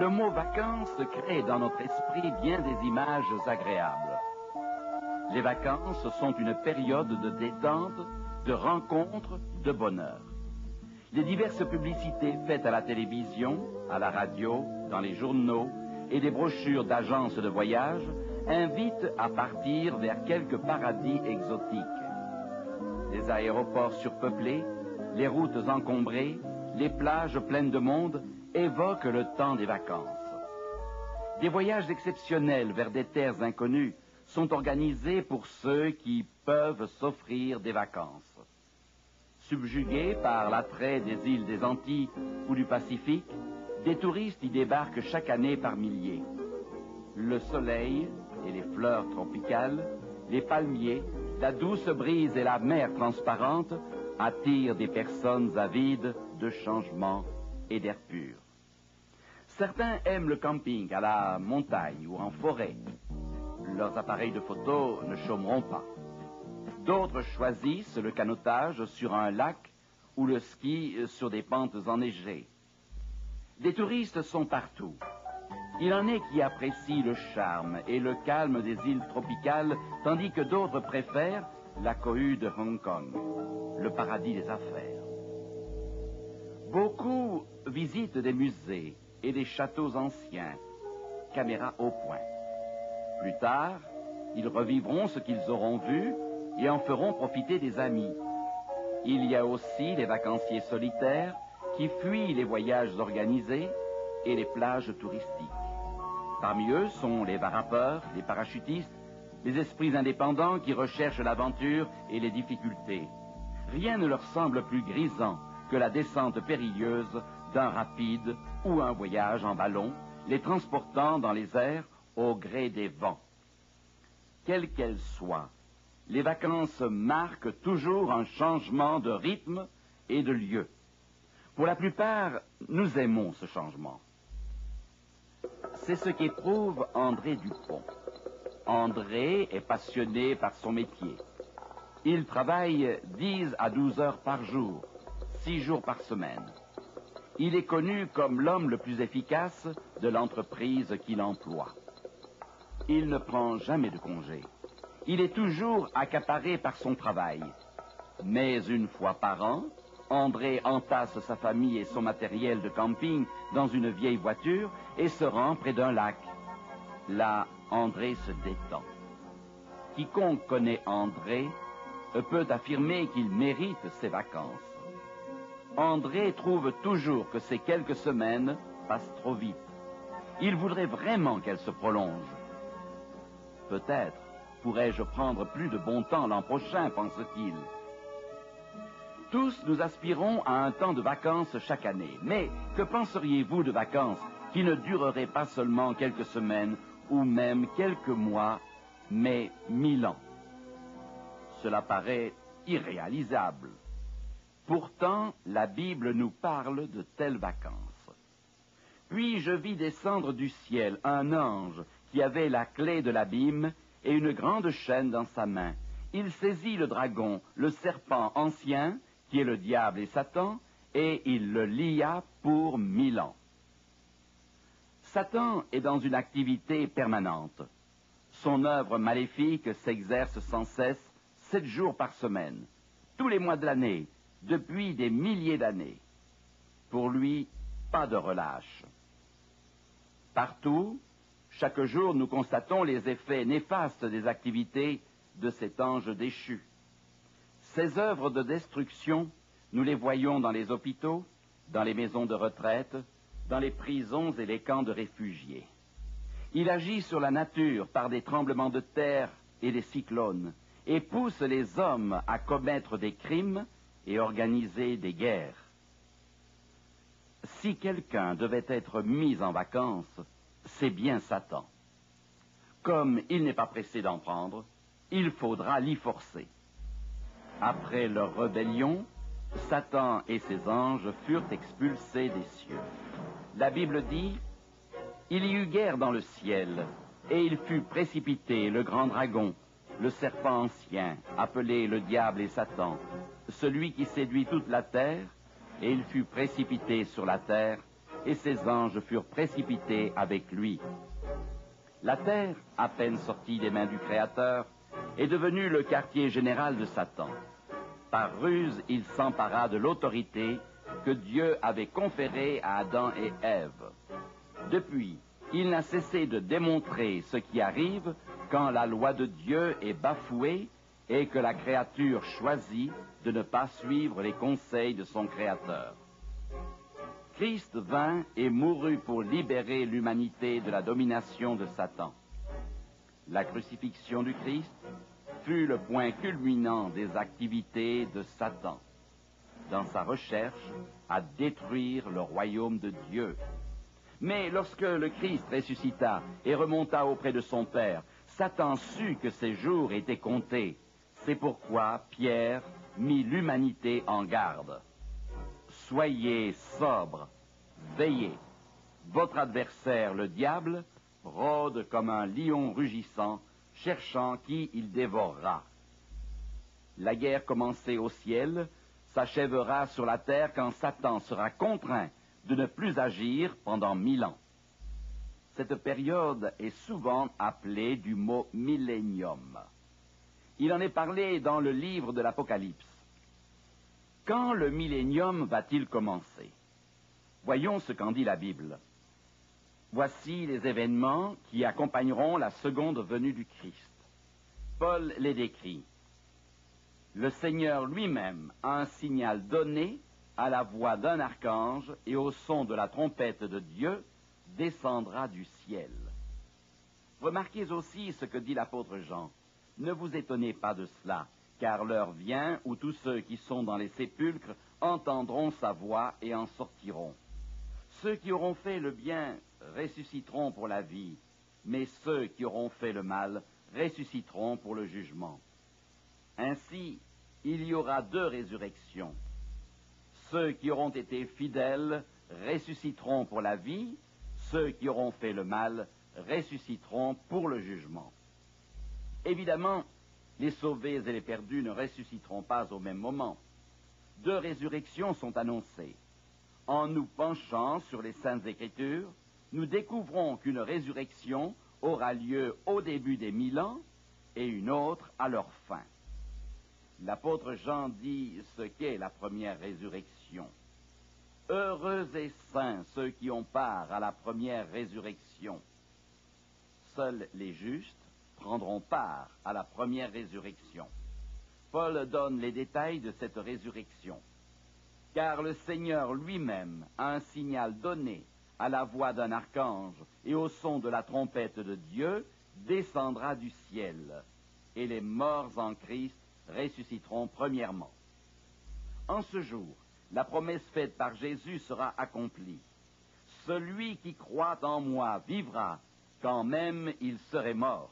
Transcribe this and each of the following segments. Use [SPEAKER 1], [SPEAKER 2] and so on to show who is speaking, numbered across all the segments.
[SPEAKER 1] Le mot vacances crée dans notre esprit bien des images agréables. Les vacances sont une période de détente, de rencontre, de bonheur. Les diverses publicités faites à la télévision, à la radio, dans les journaux et des brochures d'agences de voyage invitent à partir vers quelques paradis exotiques. Les aéroports surpeuplés, les routes encombrées, les plages pleines de monde évoquent le temps des vacances. Des voyages exceptionnels vers des terres inconnues sont organisés pour ceux qui peuvent s'offrir des vacances. Subjugués par l'attrait des îles des Antilles ou du Pacifique, des touristes y débarquent chaque année par milliers. Le soleil et les fleurs tropicales, les palmiers, la douce brise et la mer transparente attirent des personnes avides de changement et d'air pur. Certains aiment le camping à la montagne ou en forêt. Leurs appareils de photo ne chômeront pas. D'autres choisissent le canotage sur un lac ou le ski sur des pentes enneigées. Des touristes sont partout. Il en est qui apprécient le charme et le calme des îles tropicales, tandis que d'autres préfèrent la cohue de Hong Kong, le paradis des affaires. Beaucoup visitent des musées et des châteaux anciens, caméra au point. Plus tard, ils revivront ce qu'ils auront vu et en feront profiter des amis. Il y a aussi les vacanciers solitaires qui fuient les voyages organisés et les plages touristiques. Parmi eux sont les varapeurs, les parachutistes, les esprits indépendants qui recherchent l'aventure et les difficultés. Rien ne leur semble plus grisant que la descente périlleuse d'un rapide ou un voyage en ballon, les transportant dans les airs au gré des vents. Quelles qu'elles soient, les vacances marquent toujours un changement de rythme et de lieu. Pour la plupart, nous aimons ce changement. C'est ce qu'éprouve André Dupont. André est passionné par son métier. Il travaille 10 à 12 heures par jour, 6 jours par semaine. Il est connu comme l'homme le plus efficace de l'entreprise qu'il emploie. Il ne prend jamais de congé. Il est toujours accaparé par son travail. Mais une fois par an, André entasse sa famille et son matériel de camping dans une vieille voiture et se rend près d'un lac. Là, André se détend. Quiconque connaît André peut affirmer qu'il mérite ses vacances. André trouve toujours que ces quelques semaines passent trop vite. Il voudrait vraiment qu'elles se prolongent. Peut-être pourrais-je prendre plus de bon temps l'an prochain, pense-t-il. Tous nous aspirons à un temps de vacances chaque année. Mais que penseriez-vous de vacances qui ne dureraient pas seulement quelques semaines ou même quelques mois, mais 1000 ans? Cela paraît irréalisable. Pourtant, la Bible nous parle de telles vacances. Puis je vis descendre du ciel un ange qui avait la clé de l'abîme et une grande chaîne dans sa main. Il saisit le dragon, le serpent ancien, qui est le diable et Satan, et il le lia pour 1000 ans. Satan est dans une activité permanente. Son œuvre maléfique s'exerce sans cesse 7 jours par semaine, tous les mois de l'année, depuis des milliers d'années. Pour lui, pas de relâche. Partout, chaque jour, nous constatons les effets néfastes des activités de cet ange déchu. Ces œuvres de destruction, nous les voyons dans les hôpitaux, dans les maisons de retraite, dans les prisons et les camps de réfugiés. Il agit sur la nature par des tremblements de terre et des cyclones, et pousse les hommes à commettre des crimes et organiser des guerres. Si quelqu'un devait être mis en vacances, c'est bien Satan. Comme il n'est pas pressé d'en prendre, il faudra l'y forcer. Après leur rébellion, Satan et ses anges furent expulsés des cieux. La Bible dit « Il y eut guerre dans le ciel, et il fut précipité, le grand dragon, le serpent ancien, appelé le diable et Satan, celui qui séduit toute la terre, et il fut précipité sur la terre, et ses anges furent précipités avec lui. La terre, à peine sortie des mains du Créateur, est devenue le quartier général de Satan. Par ruse, il s'empara de l'autorité que Dieu avait conférée à Adam et Ève. Depuis, il n'a cessé de démontrer ce qui arrive quand la loi de Dieu est bafouée et que la créature choisit de ne pas suivre les conseils de son Créateur. Christ vint et mourut pour libérer l'humanité de la domination de Satan. La crucifixion du Christ fut le point culminant des activités de Satan, dans sa recherche à détruire le royaume de Dieu. Mais lorsque le Christ ressuscita et remonta auprès de son Père, Satan sut que ses jours étaient comptés. C'est pourquoi Pierre mit l'humanité en garde. Soyez sobres, veillez. Votre adversaire, le diable, rôde comme un lion rugissant, cherchant qui il dévorera. La guerre commencée au ciel s'achèvera sur la terre quand Satan sera contraint de ne plus agir pendant 1000 ans. Cette période est souvent appelée du mot millénium. Il en est parlé dans le livre de l'Apocalypse. Quand le millénium va-t-il commencer? Voyons ce qu'en dit la Bible. Voici les événements qui accompagneront la seconde venue du Christ. Paul les décrit. Le Seigneur lui-même a un signal donné à la voix d'un archange et au son de la trompette de Dieu descendra du ciel. Remarquez aussi ce que dit l'apôtre Jean. Ne vous étonnez pas de cela, car l'heure vient où tous ceux qui sont dans les sépulcres entendront sa voix et en sortiront. Ceux qui auront fait le bien ressusciteront pour la vie, mais ceux qui auront fait le mal ressusciteront pour le jugement. Ainsi, il y aura 2 résurrections. Ceux qui auront été fidèles ressusciteront pour la vie, ceux qui auront fait le mal ressusciteront pour le jugement. Évidemment, les sauvés et les perdus ne ressusciteront pas au même moment. 2 résurrections sont annoncées. En nous penchant sur les Saintes Écritures, nous découvrons qu'une résurrection aura lieu au début des 1000 ans et une autre à leur fin. L'apôtre Jean dit ce qu'est la première résurrection. Heureux et saints ceux qui ont part à la première résurrection. Seuls les justes prendront part à la première résurrection. Paul donne les détails de cette résurrection. Car le Seigneur lui-même a un signal donné à la voix d'un archange et au son de la trompette de Dieu descendra du ciel, et les morts en Christ ressusciteront premièrement. En ce jour, la promesse faite par Jésus sera accomplie. Celui qui croit en moi vivra, quand même il serait mort.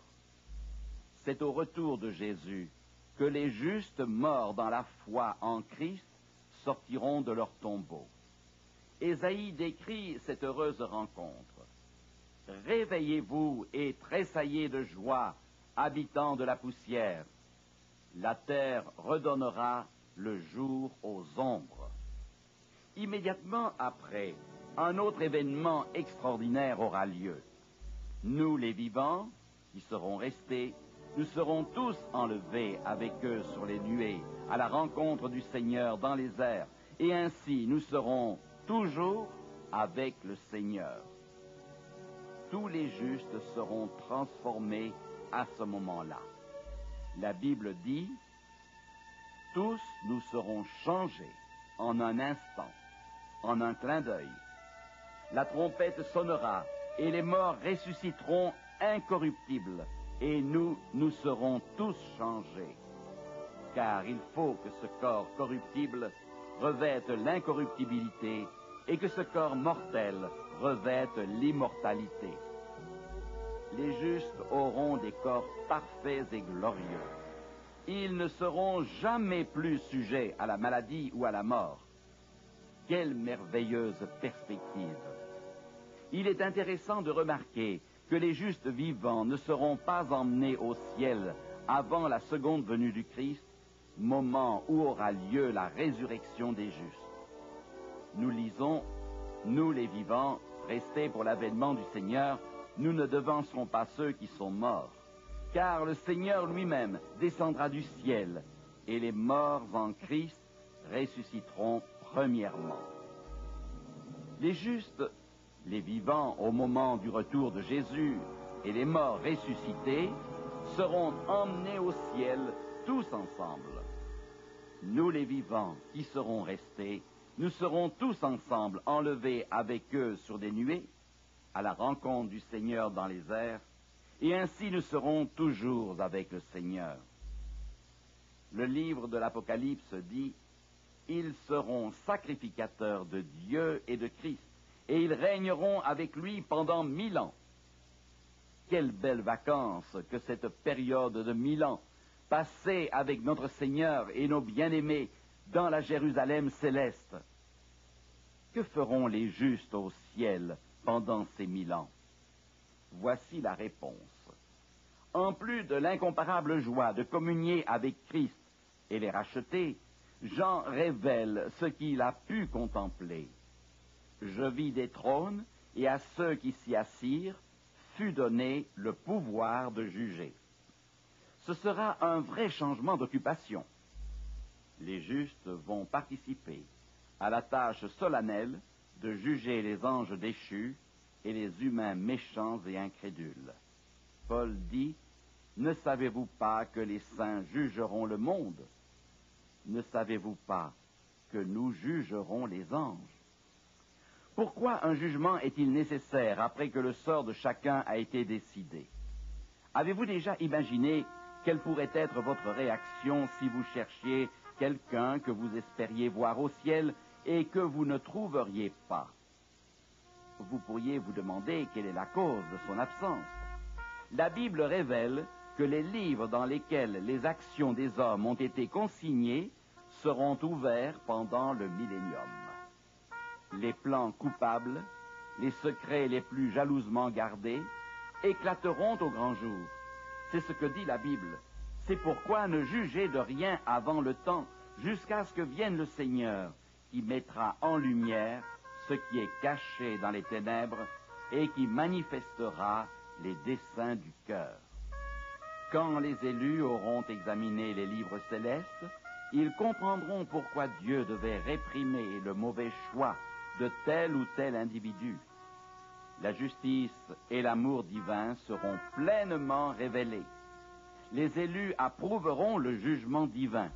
[SPEAKER 1] C'est au retour de Jésus que les justes morts dans la foi en Christ sortiront de leur tombeau. Ésaïe décrit cette heureuse rencontre. Réveillez-vous et tressaillez de joie, habitants de la poussière. La terre redonnera le jour aux ombres. Immédiatement après, un autre événement extraordinaire aura lieu. Nous, les vivants, qui serons restés, nous serons tous enlevés avec eux sur les nuées, à la rencontre du Seigneur dans les airs, et ainsi nous serons toujours avec le Seigneur. Tous les justes seront transformés à ce moment-là. La Bible dit, tous nous serons changés en un instant, en un clin d'œil. La trompette sonnera et les morts ressusciteront incorruptibles et nous serons tous changés. Car il faut que ce corps corruptible revête l'incorruptibilité et que ce corps mortel revête l'immortalité. Les justes auront des corps parfaits et glorieux. Ils ne seront jamais plus sujets à la maladie ou à la mort. Quelle merveilleuse perspective! Il est intéressant de remarquer que les justes vivants ne seront pas emmenés au ciel avant la seconde venue du Christ, moment où aura lieu la résurrection des justes. Nous lisons Nous les vivants, restés pour l'avènement du Seigneur, nous ne devancerons pas ceux qui sont morts, car le Seigneur lui-même descendra du ciel, et les morts en Christ ressusciteront premièrement. Les justes, les vivants au moment du retour de Jésus, et les morts ressuscités, seront emmenés au ciel tous ensemble. Nous les vivants qui serons restés, nous serons tous ensemble enlevés avec eux sur des nuées, à la rencontre du Seigneur dans les airs, et ainsi nous serons toujours avec le Seigneur. Le livre de l'Apocalypse dit « Ils seront sacrificateurs de Dieu et de Christ, et ils régneront avec lui pendant 1000 ans. » Quelle belle vacances que cette période de 1000 ans, passée avec notre Seigneur et nos bien-aimés dans la Jérusalem céleste. Que feront les justes au ciel pendant ces 1000 ans? Voici la réponse. En plus de l'incomparable joie de communier avec Christ et les racheter, Jean révèle ce qu'il a pu contempler. Je vis des trônes, et à ceux qui s'y assirent fut donné le pouvoir de juger. Ce sera un vrai changement d'occupation. Les justes vont participer à la tâche solennelle de juger les anges déchus et les humains méchants et incrédules. Paul dit, « Ne savez-vous pas que les saints jugeront le monde? Ne savez-vous pas que nous jugerons les anges? » Pourquoi un jugement est-il nécessaire après que le sort de chacun a été décidé? Avez-vous déjà imaginé quelle pourrait être votre réaction si vous cherchiez quelqu'un que vous espériez voir au ciel et que vous ne trouveriez pas? Vous pourriez vous demander quelle est la cause de son absence. La Bible révèle que les livres dans lesquels les actions des hommes ont été consignées seront ouverts pendant le millénium. Les plans coupables, les secrets les plus jalousement gardés, éclateront au grand jour. C'est ce que dit la Bible. C'est pourquoi ne jugez de rien avant le temps, jusqu'à ce que vienne le Seigneur, qui mettra en lumière ce qui est caché dans les ténèbres et qui manifestera les desseins du cœur. Quand les élus auront examiné les livres célestes, ils comprendront pourquoi Dieu devait réprimer le mauvais choix de tel ou tel individu. La justice et l'amour divin seront pleinement révélés. Les élus approuveront le jugement divin.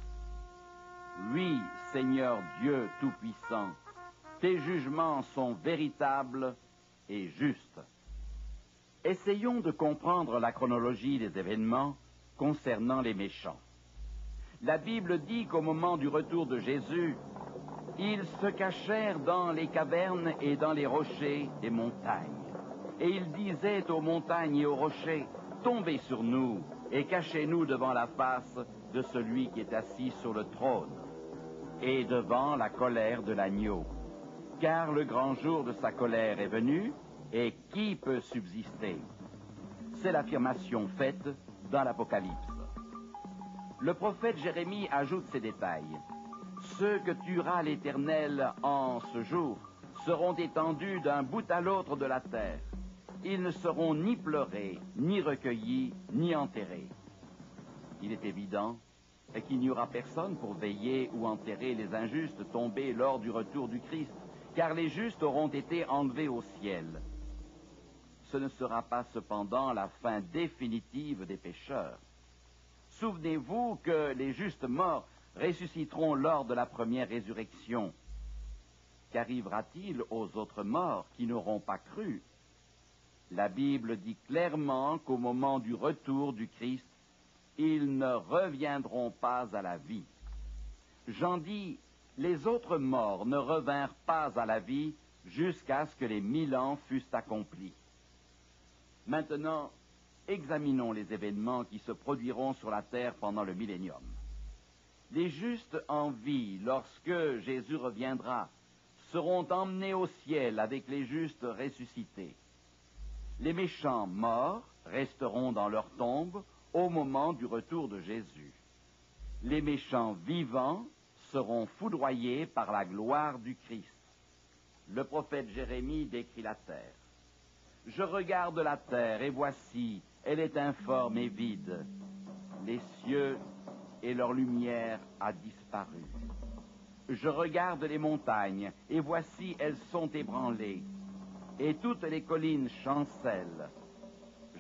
[SPEAKER 1] Oui, Seigneur Dieu Tout-Puissant, tes jugements sont véritables et justes. Essayons de comprendre la chronologie des événements concernant les méchants. La Bible dit qu'au moment du retour de Jésus, ils se cachèrent dans les cavernes et dans les rochers des montagnes. Et ils disaient aux montagnes et aux rochers, « Tombez sur nous et cachez-nous devant la face de celui qui est assis sur le trône et devant la colère de l'agneau. Car le grand jour de sa colère est venu, et qui peut subsister? » C'est l'affirmation faite dans l'Apocalypse. Le prophète Jérémie ajoute ces détails. Ceux que tuera l'Éternel en ce jour seront étendus d'un bout à l'autre de la terre. Ils ne seront ni pleurés, ni recueillis, ni enterrés. Il est évident qu'il n'y aura personne pour veiller ou enterrer les injustes tombés lors du retour du Christ, car les justes auront été enlevés au ciel. Ce ne sera pas cependant la fin définitive des pécheurs. Souvenez-vous que les justes morts ressusciteront lors de la première résurrection. Qu'arrivera-t-il aux autres morts qui n'auront pas cru? La Bible dit clairement qu'au moment du retour du Christ, ils ne reviendront pas à la vie. Jean dit, les autres morts ne revinrent pas à la vie jusqu'à ce que les 1000 ans fussent accomplis. Maintenant, examinons les événements qui se produiront sur la terre pendant le millénium. Les justes en vie, lorsque Jésus reviendra, seront emmenés au ciel avec les justes ressuscités. Les méchants morts resteront dans leur tombe au moment du retour de Jésus. Les méchants vivants seront foudroyés par la gloire du Christ. Le prophète Jérémie décrit la terre. Je regarde la terre, et voici, elle est informe et vide. Les cieux et leur lumière a disparu. Je regarde les montagnes, et voici, elles sont ébranlées, et toutes les collines chancellent.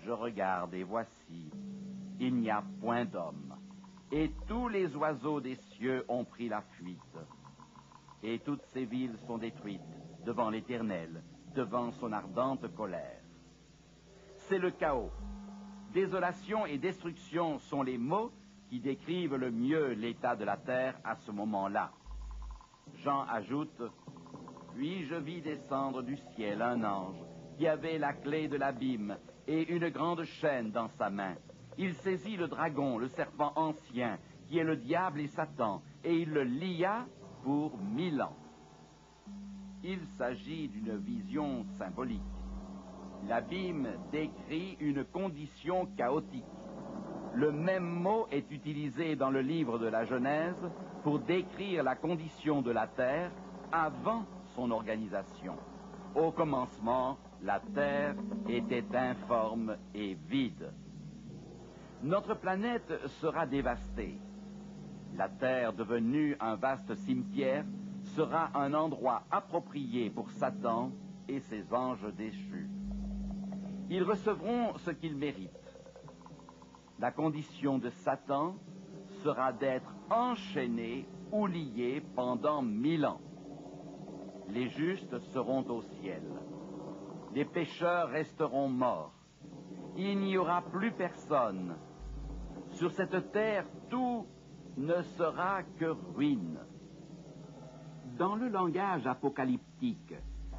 [SPEAKER 1] Je regarde, et voici, il n'y a point d'homme, et tous les oiseaux des cieux ont pris la fuite. Et toutes ces villes sont détruites devant l'Éternel, devant son ardente colère. C'est le chaos. Désolation et destruction sont les mots qui décrivent le mieux l'état de la terre à ce moment-là. Jean ajoute, « Puis je vis descendre du ciel un ange qui avait la clé de l'abîme et une grande chaîne dans sa main. Il saisit le dragon, le serpent ancien, qui est le diable et Satan, et il le lia pour 1000 ans. » Il s'agit d'une vision symbolique. L'abîme décrit une condition chaotique. Le même mot est utilisé dans le livre de la Genèse pour décrire la condition de la terre avant son organisation. Au commencement, la terre était informe et vide. Notre planète sera dévastée. La terre, devenue un vaste cimetière, sera un endroit approprié pour Satan et ses anges déchus. Ils recevront ce qu'ils méritent. La condition de Satan sera d'être enchaîné ou lié pendant 1000 ans. Les justes seront au ciel. Les pécheurs resteront morts. Il n'y aura plus personne. Sur cette terre, tout ne sera que ruine. Dans le langage apocalyptique,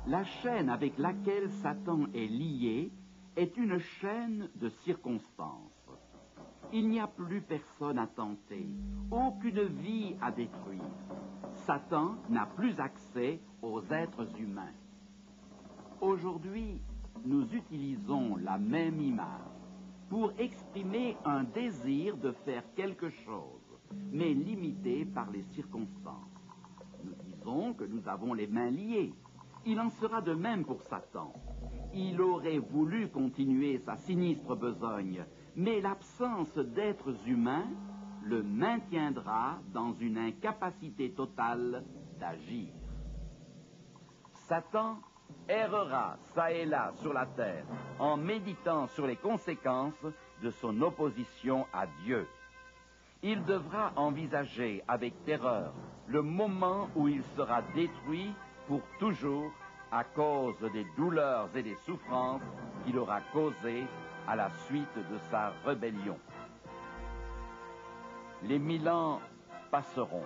[SPEAKER 1] la chaîne avec laquelle Satan est lié est une chaîne de circonstances. Il n'y a plus personne à tenter, aucune vie à détruire. Satan n'a plus accès aux êtres humains. Aujourd'hui, nous utilisons la même image pour exprimer un désir de faire quelque chose, mais limité par les circonstances. Nous disons que nous avons les mains liées. Il en sera de même pour Satan. Il aurait voulu continuer sa sinistre besogne, mais l'absence d'êtres humains le maintiendra dans une incapacité totale d'agir. Satan errera çà et là sur la terre en méditant sur les conséquences de son opposition à Dieu. Il devra envisager avec terreur le moment où il sera détruit pour toujours à cause des douleurs et des souffrances qu'il aura causées à la suite de sa rébellion. Les 1000 ans passeront.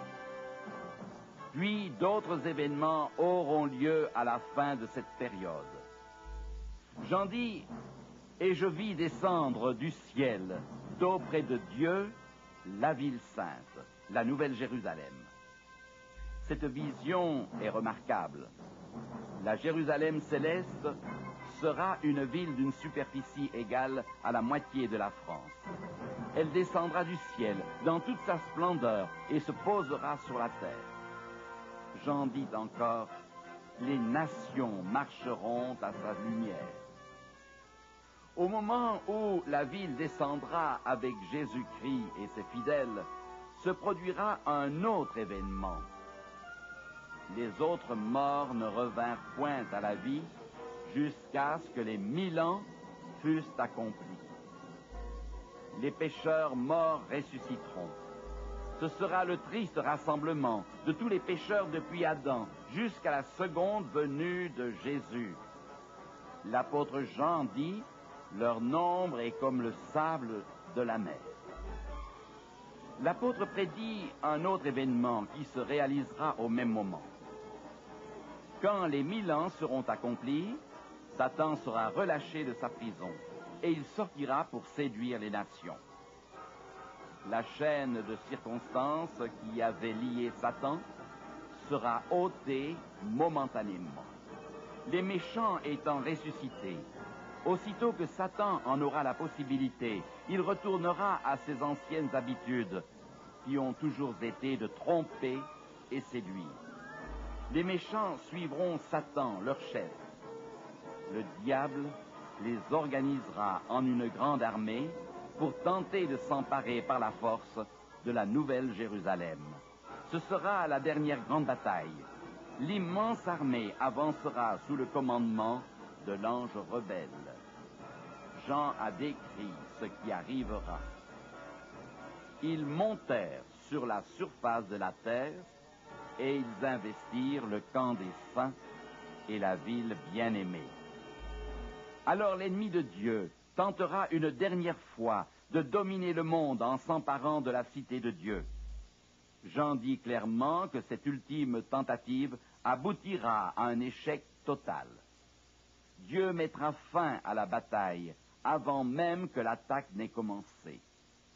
[SPEAKER 1] Puis d'autres événements auront lieu à la fin de cette période. J'en dis, et je vis descendre du ciel, d'auprès de Dieu, la ville sainte, la Nouvelle Jérusalem. Cette vision est remarquable. La Jérusalem céleste sera une ville d'une superficie égale à la moitié de la France. Elle descendra du ciel dans toute sa splendeur et se posera sur la terre. J'en dis encore, les nations marcheront à sa lumière. Au moment où la ville descendra avec Jésus-Christ et ses fidèles, se produira un autre événement. Les autres morts ne revinrent point à la vie jusqu'à ce que les 1000 ans fussent accomplis. Les pécheurs morts ressusciteront. Ce sera le triste rassemblement de tous les pécheurs depuis Adam jusqu'à la seconde venue de Jésus. L'apôtre Jean dit, « Leur nombre est comme le sable de la mer. » L'apôtre prédit un autre événement qui se réalisera au même moment. Quand les 1000 ans seront accomplis, Satan sera relâché de sa prison et il sortira pour séduire les nations. La chaîne de circonstances qui avait lié Satan sera ôtée momentanément. Les méchants étant ressuscités, aussitôt que Satan en aura la possibilité, il retournera à ses anciennes habitudes qui ont toujours été de tromper et séduire. Les méchants suivront Satan, leur chef. Le diable les organisera en une grande armée pour tenter de s'emparer par la force de la Nouvelle Jérusalem. Ce sera la dernière grande bataille. L'immense armée avancera sous le commandement de l'ange rebelle. Jean a décrit ce qui arrivera. Ils montèrent sur la surface de la terre et ils investirent le camp des saints et la ville bien-aimée. Alors l'ennemi de Dieu tentera une dernière fois de dominer le monde en s'emparant de la cité de Dieu. Jean dit clairement que cette ultime tentative aboutira à un échec total. Dieu mettra fin à la bataille avant même que l'attaque n'ait commencé.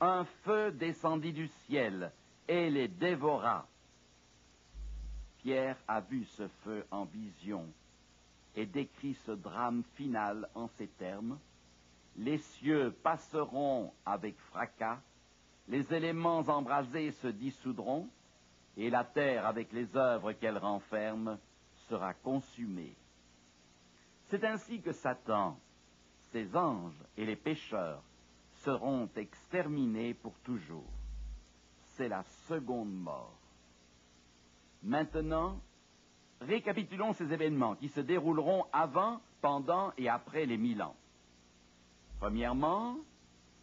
[SPEAKER 1] Un feu descendit du ciel et les dévora. Pierre a vu ce feu en vision et décrit ce drame final en ces termes. Les cieux passeront avec fracas, les éléments embrasés se dissoudront, et la terre, avec les œuvres qu'elle renferme, sera consumée. C'est ainsi que Satan, ses anges et les pécheurs seront exterminés pour toujours. C'est la seconde mort. Maintenant, récapitulons ces événements qui se dérouleront avant, pendant et après les 1000 ans. Premièrement,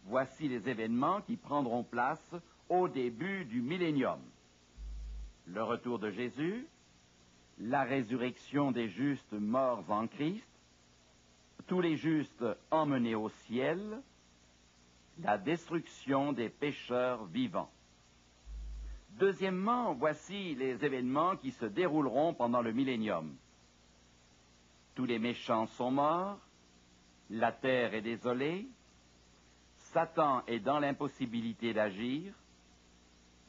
[SPEAKER 1] voici les événements qui prendront place au début du millénium. Le retour de Jésus, la résurrection des justes morts en Christ, tous les justes emmenés au ciel, la destruction des pécheurs vivants. Deuxièmement, voici les événements qui se dérouleront pendant le millénium. Tous les méchants sont morts, la terre est désolée, Satan est dans l'impossibilité d'agir,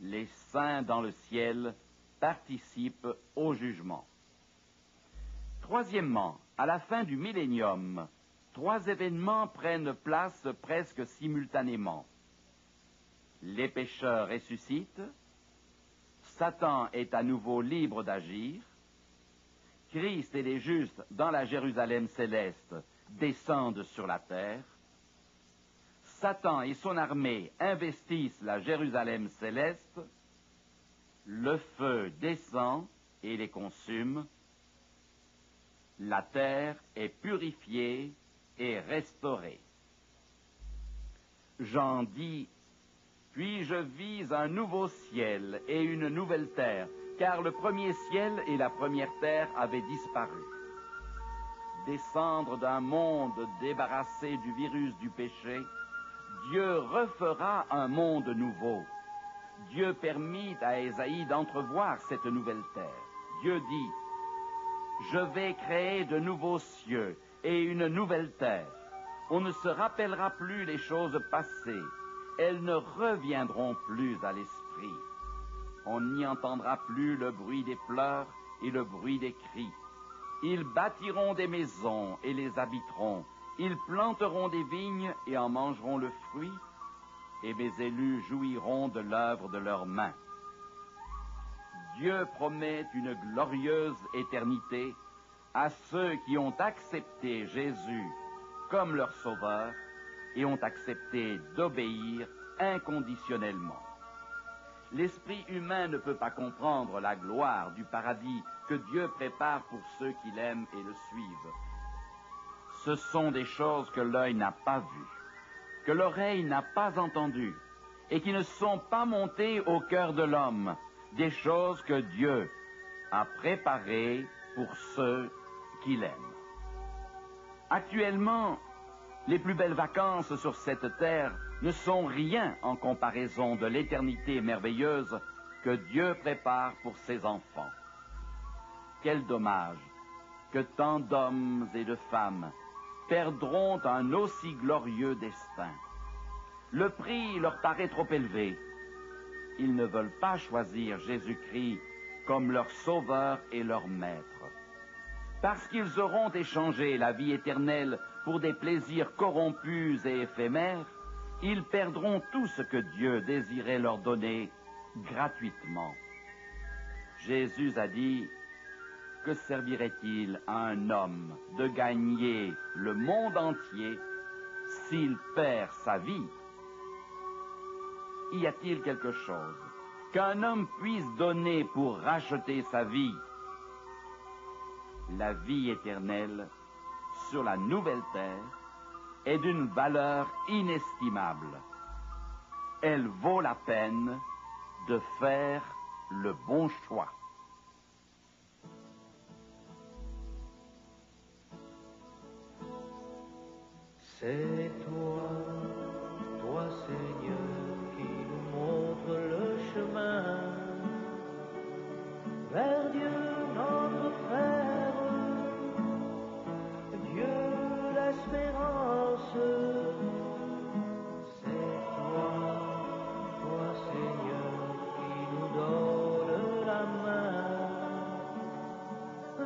[SPEAKER 1] les saints dans le ciel participent au jugement. Troisièmement, à la fin du millénium, 3 événements prennent place presque simultanément. Les pécheurs ressuscitent, Satan est à nouveau libre d'agir, Christ et les justes dans la Jérusalem céleste descendent sur la terre, Satan et son armée investissent la Jérusalem céleste, le feu descend et les consume, la terre est purifiée et restaurée. Jean dit: puis je vis un nouveau ciel et une nouvelle terre, car le premier ciel et la première terre avaient disparu. Descendre d'un monde débarrassé du virus du péché, Dieu refera un monde nouveau. Dieu permit à Ésaïe d'entrevoir cette nouvelle terre. Dieu dit: je vais créer de nouveaux cieux et une nouvelle terre. On ne se rappellera plus les choses passées. Elles ne reviendront plus à l'esprit. On n'y entendra plus le bruit des pleurs et le bruit des cris. Ils bâtiront des maisons et les habiteront. Ils planteront des vignes et en mangeront le fruit. Et mes élus jouiront de l'œuvre de leurs mains. Dieu promet une glorieuse éternité à ceux qui ont accepté Jésus comme leur sauveur et ont accepté d'obéir inconditionnellement. L'esprit humain ne peut pas comprendre la gloire du paradis que Dieu prépare pour ceux qui l'aiment et le suivent. Ce sont des choses que l'œil n'a pas vues, que l'oreille n'a pas entendues, et qui ne sont pas montées au cœur de l'homme, des choses que Dieu a préparées pour ceux qui l'aiment. Actuellement, les plus belles vacances sur cette terre ne sont rien en comparaison de l'éternité merveilleuse que Dieu prépare pour ses enfants. Quel dommage que tant d'hommes et de femmes perdront un aussi glorieux destin. Le prix leur paraît trop élevé. Ils ne veulent pas choisir Jésus-Christ comme leur sauveur et leur maître. Parce qu'ils auront échangé la vie éternelle pour des plaisirs corrompus et éphémères, ils perdront tout ce que Dieu désirait leur donner gratuitement. Jésus a dit: Que servirait-il à un homme de gagner le monde entier s'il perd sa vie? Y a-t-il quelque chose qu'un homme puisse donner pour racheter sa vie? La vie éternelle sur la nouvelle terre est d'une valeur inestimable. Elle vaut la peine de faire le bon choix.
[SPEAKER 2] C'est toi, toi Seigneur, qui nous montre le chemin vers Dieu notre Père, Dieu l'espérance. C'est toi, toi Seigneur, qui nous donne la main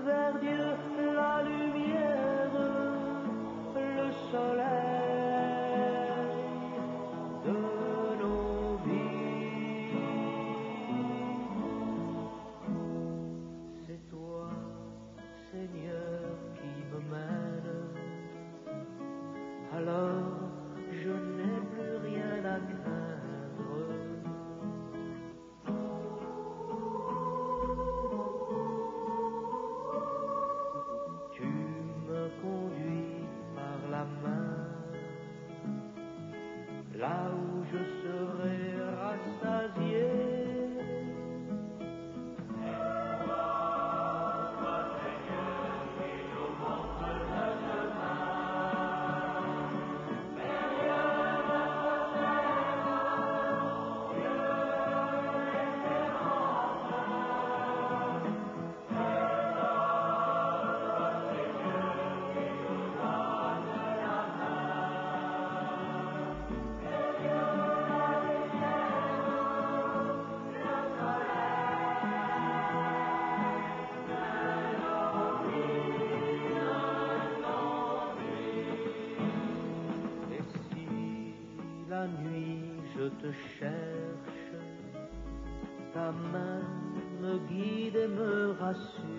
[SPEAKER 2] vers Dieu la lumière, le soleil de nos vies. C'est toi, Seigneur, qui me mène, alors je n'ai plus rien à craindre. Tu me conduis par la main, là où je serai rassasié. Et si la nuit je te cherche, ta main me guide et me rassure.